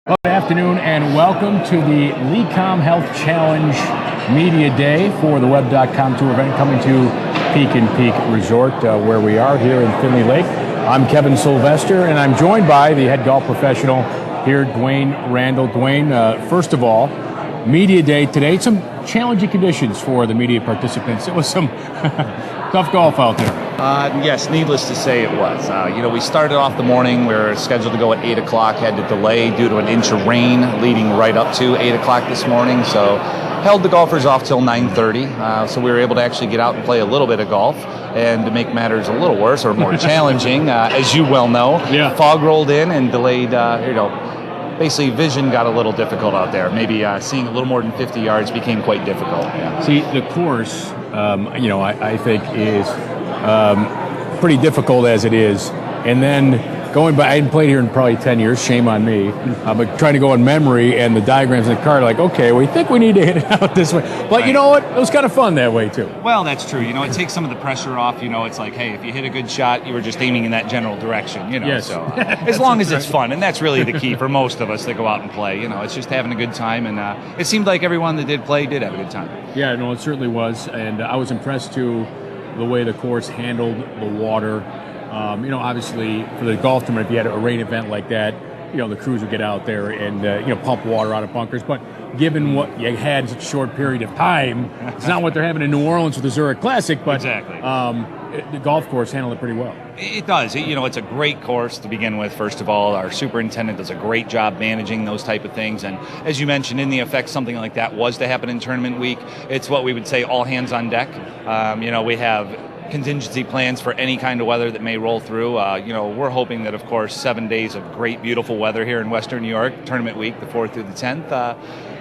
Well, good afternoon and welcome to the LeCom Health Challenge Media Day for the Web.com Tour event coming to Peak & Peak Resort where we are here in Finley Lake. I'm Kevin Sylvester and I'm joined by the head golf professional here, Dwayne Randall. Dwayne, first of all, Media Day today, some challenging conditions for the media participants. It was some tough golf out there. Yes, needless to say it was. We started off the morning. We were scheduled to go at 8 o'clock, had to delay due to an inch of rain leading right up to 8 o'clock this morning. So held the golfers off till 9:30. So we were able to actually get out and play a little bit of golf. And to make matters a little worse or more challenging, as you well know, fog rolled in and delayed, basically vision got a little difficult out there. Maybe seeing a little more than 50 yards became quite difficult. Yeah. See, the course, I think is pretty difficult as it is. And then going by, I hadn't played here in probably 10 years, shame on me, but trying to go on memory and the diagrams in the card, like, okay, we think we need to hit it out this way. But right. You know what? It was kind of fun that way, too. Well, that's true. It takes some of the pressure off. It's like, hey, if you hit a good shot, you were just aiming in that general direction, Yes. So as long as it's fun, and that's really the key for most of us that go out and play. It's just having a good time, and it seemed like everyone that did play did have a good time. Yeah, no, it certainly was, and I was impressed, too, the way the course handled the water. Obviously, for the golf tournament, if you had a rain event like that, the crews would get out there and, pump water out of bunkers. But given what you had in such a short period of time, it's not what they're having in New Orleans with the Zurich Classic, but exactly. The golf course handled it pretty well. It does. It's a great course to begin with, first of all. Our superintendent does a great job managing those type of things. And as you mentioned, in the effect, something like that was to happen in tournament week. It's what we would say all hands on deck. We have contingency plans for any kind of weather that may roll through. We're hoping that, of course, 7 days of great, beautiful weather here in Western New York, tournament week, the 4th through the 10th.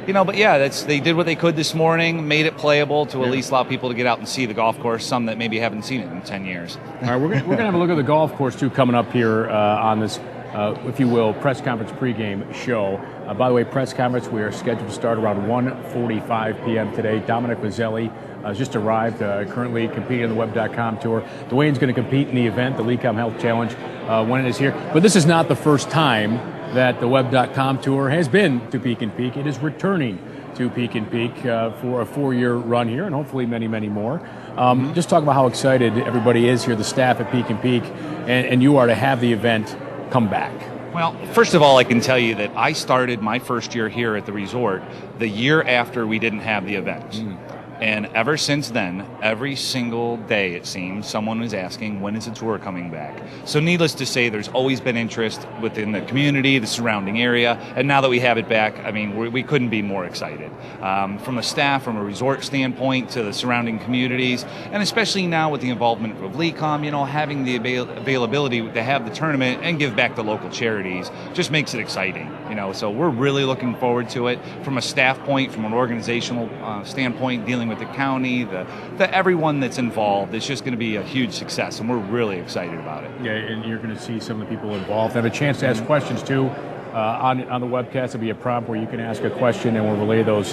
But yeah, they did what they could this morning, made it playable to at least allow people to get out and see the golf course, some that maybe haven't seen it in 10 years. All right, we're going to have a look at the golf course, too, coming up here on this, if you will, press conference pregame show. By the way, press conference, we are scheduled to start around 1:45 p.m. today. Dominic Mazzelli has just arrived, currently competing on the Web.com Tour. Dwayne's going to compete in the event, the LeCom Health Challenge, when it is here. But this is not the first time that the Web.com Tour has been to Peak & Peak. It is returning to Peak & Peak for a 4-year run here, and hopefully many, many more. Just talk about how excited everybody is here, the staff at Peak & Peak, and you are to have the event come back. Well, first of all, I can tell you that I started my first year here at the resort the year after we didn't have the event. And ever since then, every single day, it seems, someone was asking, when is the tour coming back? So needless to say, there's always been interest within the community, the surrounding area, and now that we have it back, we couldn't be more excited. From a staff, from a resort standpoint, to the surrounding communities, and especially now with the involvement of LeCom, having the availability to have the tournament and give back to local charities just makes it exciting. So we're really looking forward to it from a staff point, from an organizational standpoint, dealing with the county, the everyone that's involved. It's just going to be a huge success, and we're really excited about it. Yeah, and you're going to see some of the people involved have a chance to ask questions too. On the webcast, there'll be a prompt where you can ask a question, and we'll relay those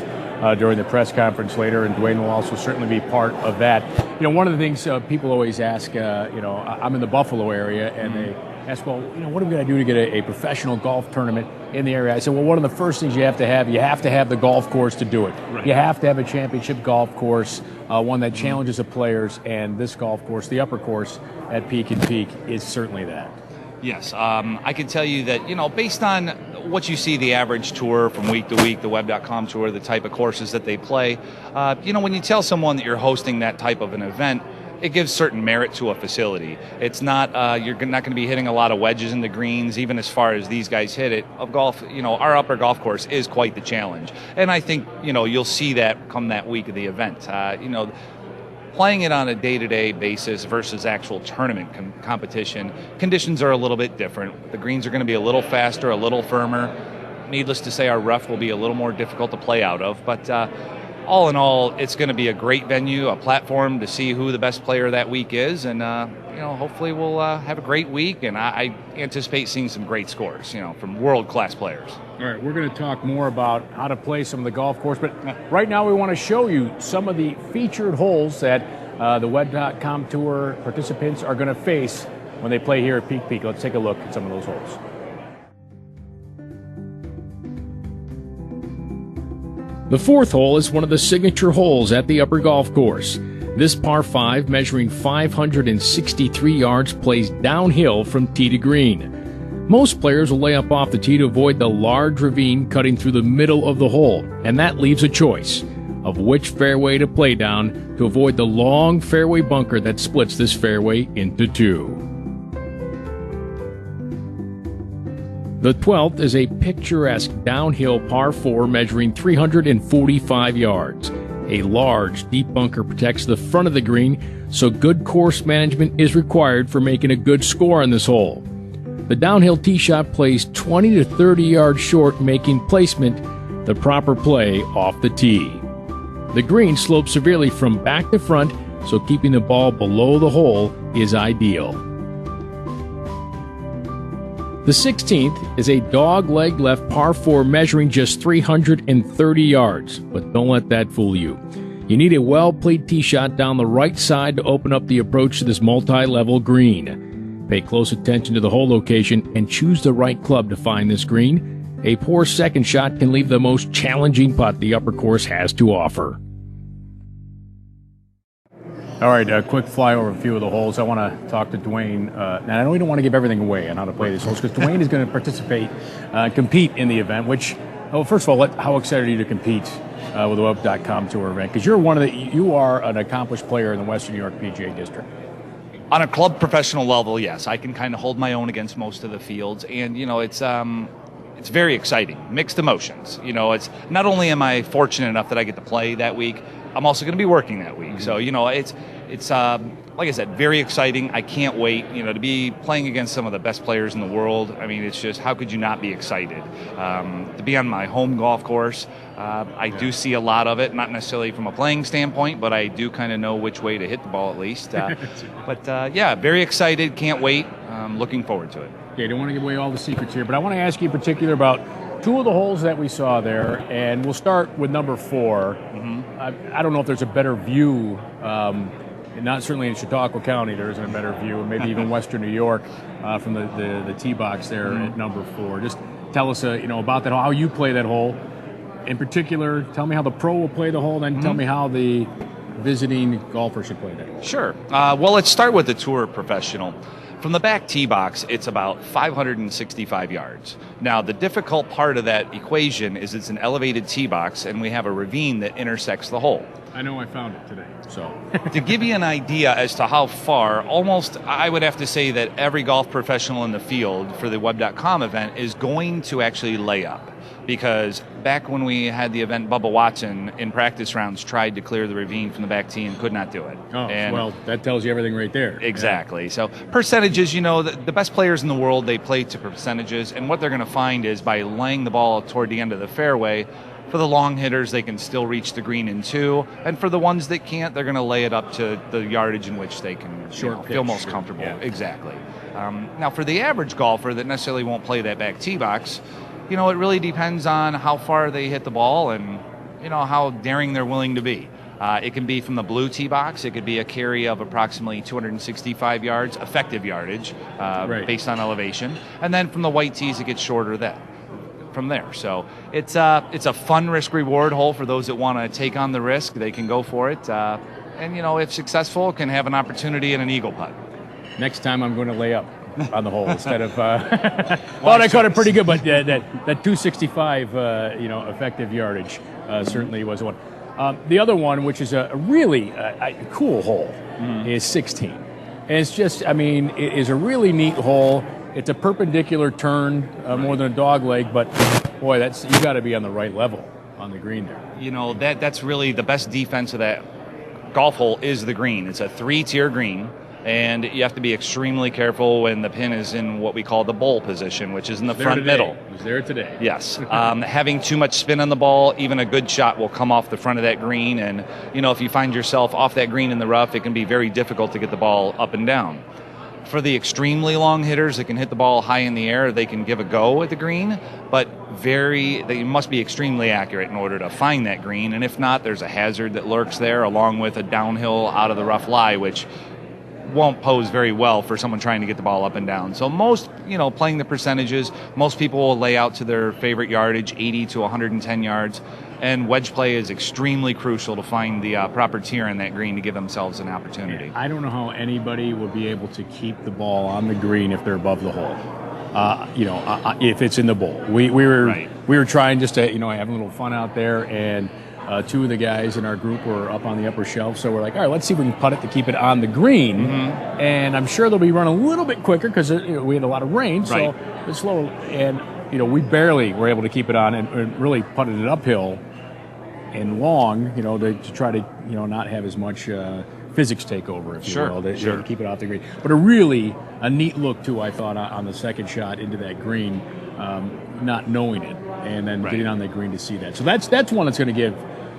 during the press conference later. And Dwayne will also certainly be part of that. One of the things people always ask, I'm in the Buffalo area, and they ask, well, what are we going to do to get a professional golf tournament in the area? I said, well, one of the first things you have to have the golf course to do it. Right. You have to have a championship golf course, one that challenges the players, and this golf course, the upper course at Peak & Peak, is certainly that. Yes, I can tell you that, based on what you see the average tour from week to week, the Web.com Tour, the type of courses that they play, when you tell someone that you're hosting that type of an event, it gives certain merit to a facility. It's not, you're not going to be hitting a lot of wedges in the greens, even as far as these guys hit it. Of golf, our upper golf course is quite the challenge. And I think, you'll see that come that week of the event. Playing it on a day-to-day basis versus actual tournament competition, conditions are a little bit different. The greens are going to be a little faster, a little firmer. Needless to say, our rough will be a little more difficult to play out of, but all in all, it's going to be a great venue, a platform to see who the best player that week is, and hopefully we'll have a great week, and I anticipate seeing some great scores, from world-class players. All right, we're going to talk more about how to play some of the golf course, but right now we want to show you some of the featured holes that the Web.com Tour participants are going to face when they play here at Peak & Peak. Let's take a look at some of those holes. The fourth hole is one of the signature holes at the Upper Golf Course. This par 5, measuring 563 yards, plays downhill from tee to green. Most players will lay up off the tee to avoid the large ravine cutting through the middle of the hole, and that leaves a choice of which fairway to play down to avoid the long fairway bunker that splits this fairway into two. The 12th is a picturesque downhill par 4 measuring 345 yards. A large, deep bunker protects the front of the green, so good course management is required for making a good score on this hole. The downhill tee shot plays 20 to 30 yards short, making placement the proper play off the tee. The green slopes severely from back to front, so keeping the ball below the hole is ideal. The 16th is a dog-leg left par 4 measuring just 330 yards, but don't let that fool you. You need a well-played tee shot down the right side to open up the approach to this multi-level green. Pay close attention to the hole location and choose the right club to find this green. A poor second shot can leave the most challenging putt the upper course has to offer. All right, a quick flyover of a few of the holes. I want to talk to Dwayne. And I know we don't want to give everything away on how to play these holes because Dwayne is going to participate, compete in the event, which, well, first of all, how excited are you to compete with the Web.com Tour event? Because you are an accomplished player in the Western New York PGA District. On a club professional level, yes, I can kind of hold my own against most of the fields. And, it's very exciting, mixed emotions. It's not only am I fortunate enough that I get to play that week, I'm also going to be working that week. So, it's like I said, very exciting. I can't wait, to be playing against some of the best players in the world. I mean, it's just, how could you not be excited? To be on my home golf course, I do see a lot of it, not necessarily from a playing standpoint, but I do kind of know which way to hit the ball at least. Yeah, very excited, can't wait, looking forward to it. Okay, I don't want to give away all the secrets here, but I want to ask you in particular about two of the holes that we saw there, and we'll start with number 4. Mm-hmm. I don't know if there's a better view, not certainly in Chautauqua County there isn't a better view, maybe even Western New York from the tee box there at number 4. Just tell us about that, how you play that hole. In particular, tell me how the pro will play the hole, then tell me how the visiting golfer should play that hole. Sure. Well, let's start with the tour professional. From the back tee box, it's about 565 yards. Now, the difficult part of that equation is it's an elevated tee box, and we have a ravine that intersects the hole. I know I found it today, so. To give you an idea as to how far, I would have to say that every golf professional in the field for the Web.com event is going to actually lay up. Because back when we had the event, Bubba Watson in practice rounds tried to clear the ravine from the back tee and could not do it. Oh, well, that tells you everything right there. Exactly. Yeah. So percentages, the best players in the world, they play to percentages. And what they're going to find is by laying the ball toward the end of the fairway, for the long hitters, they can still reach the green in 2. And for the ones that can't, they're going to lay it up to the yardage in which they can feel most comfortable. Yeah. Exactly. Now, for the average golfer that necessarily won't play that back tee box, it really depends on how far they hit the ball and, how daring they're willing to be. It can be from the blue tee box. It could be a carry of approximately 265 yards, effective yardage, based on elevation. And then from the white tees, it gets shorter from there. So it's a fun risk-reward hole for those that want to take on the risk. They can go for it. And, if successful, can have an opportunity in an eagle putt. Next time I'm going to lay up on the hole instead of well, I caught it pretty good, but that 265 effective yardage certainly was one. The other one, which is a really cool hole, is 16. And it's just, it is a really neat hole. It's a perpendicular turn, more than a dog leg, but boy, you got to be on the right level on the green there. That's really the best defense of that golf hole is the green. It's a 3-tier green. And you have to be extremely careful when the pin is in what we call the bowl position, which is in the front middle. It was there today. Yes. Having too much spin on the ball, even a good shot will come off the front of that green. And, if you find yourself off that green in the rough, it can be very difficult to get the ball up and down. For the extremely long hitters that can hit the ball high in the air, they can give a go at the green, but they must be extremely accurate in order to find that green. And if not, there's a hazard that lurks there along with a downhill out of the rough lie, which won't pose very well for someone trying to get the ball up and down. So most, playing the percentages, most people will lay out to their favorite yardage, 80 to 110 yards. And wedge play is extremely crucial to find the proper tier in that green to give themselves an opportunity. I don't know how anybody would be able to keep the ball on the green if they're above the hole. If it's in the bowl. We were trying just to, have a little fun out there, and two of the guys in our group were up on the upper shelf, so we're like, all right, let's see if we can putt it to keep it on the green. Mm-hmm. And I'm sure they'll be running a little bit quicker because we had a lot of rain, so it's slow. And, we barely were able to keep it on and really putted it uphill and long, to try to, not have as much physics take over, if you will, to keep it off the green. But a neat look, too, I thought, on the second shot into that green, not knowing it, and then getting on that green to see that. So that's one that's going to give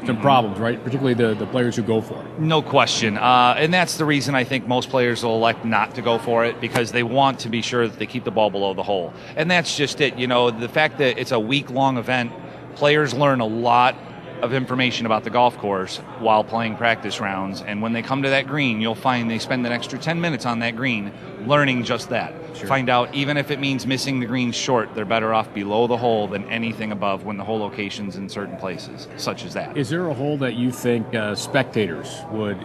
some problems, right? Particularly the players who go for it. No question. And that's the reason I think most players will elect not to go for it, because they want to be sure that they keep the ball below the hole. And that's just it. The fact that it's a week-long event, players learn a lot of information about the golf course while playing practice rounds, and when they come to that green, you'll find they spend an extra 10 minutes on that green learning just that. Sure. Find out, even if it means missing the green short, they're better off below the hole than anything above when the hole location's in certain places, such as that. Is there a hole that you think spectators would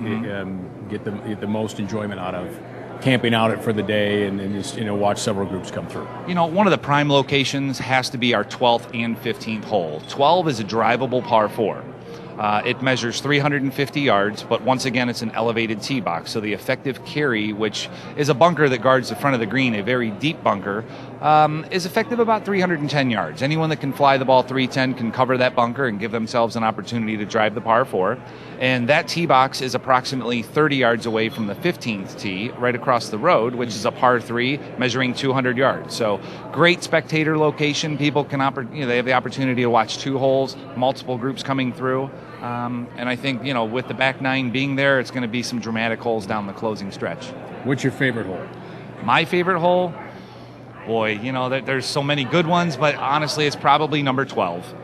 get the most enjoyment out of camping out for the day and just watch several groups come through? One of the prime locations has to be our 12th and 15th hole. 12 is a drivable par 4. It measures 350 yards, but once again, it's an elevated tee box. So the effective carry, which is a bunker that guards the front of the green, a very deep bunker, is effective about 310 yards. Anyone that can fly the ball 310 can cover that bunker and give themselves an opportunity to drive the par 4. And that tee box is approximately 30 yards away from the 15th tee, right across the road, which is a par 3 measuring 200 yards. So great spectator location. People can they have the opportunity to watch 2 holes, multiple groups coming through. And I think, with the back 9 being there, it's going to be some dramatic holes down the closing stretch. What's your favorite hole? My favorite hole? Boy, there's so many good ones, but honestly, it's probably number 12.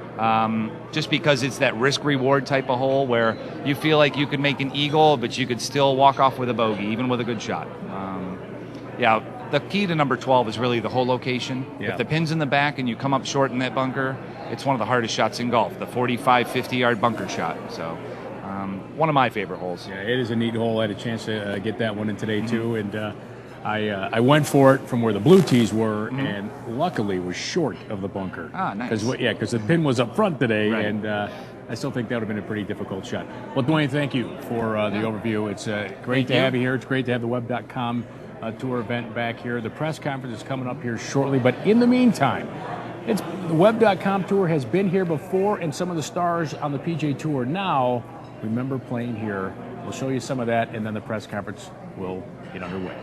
Just because it's that risk-reward type of hole where you feel like you could make an eagle, but you could still walk off with a bogey, even with a good shot. The key to number 12 is really the hole location. Yeah. If the pin's in the back and you come up short in that bunker, it's one of the hardest shots in golf, the 45, 50-yard bunker shot. So one of my favorite holes. Yeah, it is a neat hole. I had a chance to get that one in today, too, and I went for it from where the blue tees were, and luckily was short of the bunker. Ah, nice. Because the pin was up front today, and I still think that would have been a pretty difficult shot. Well, Dwayne, thank you for the overview. It's great to have you here. It's great to have the Web.com tour event back here. The press conference is coming up here shortly, but in the meantime, the Web.com tour has been here before, and some of the stars on the PGA Tour now remember playing here. We'll show you some of that, and then the press conference will get underway.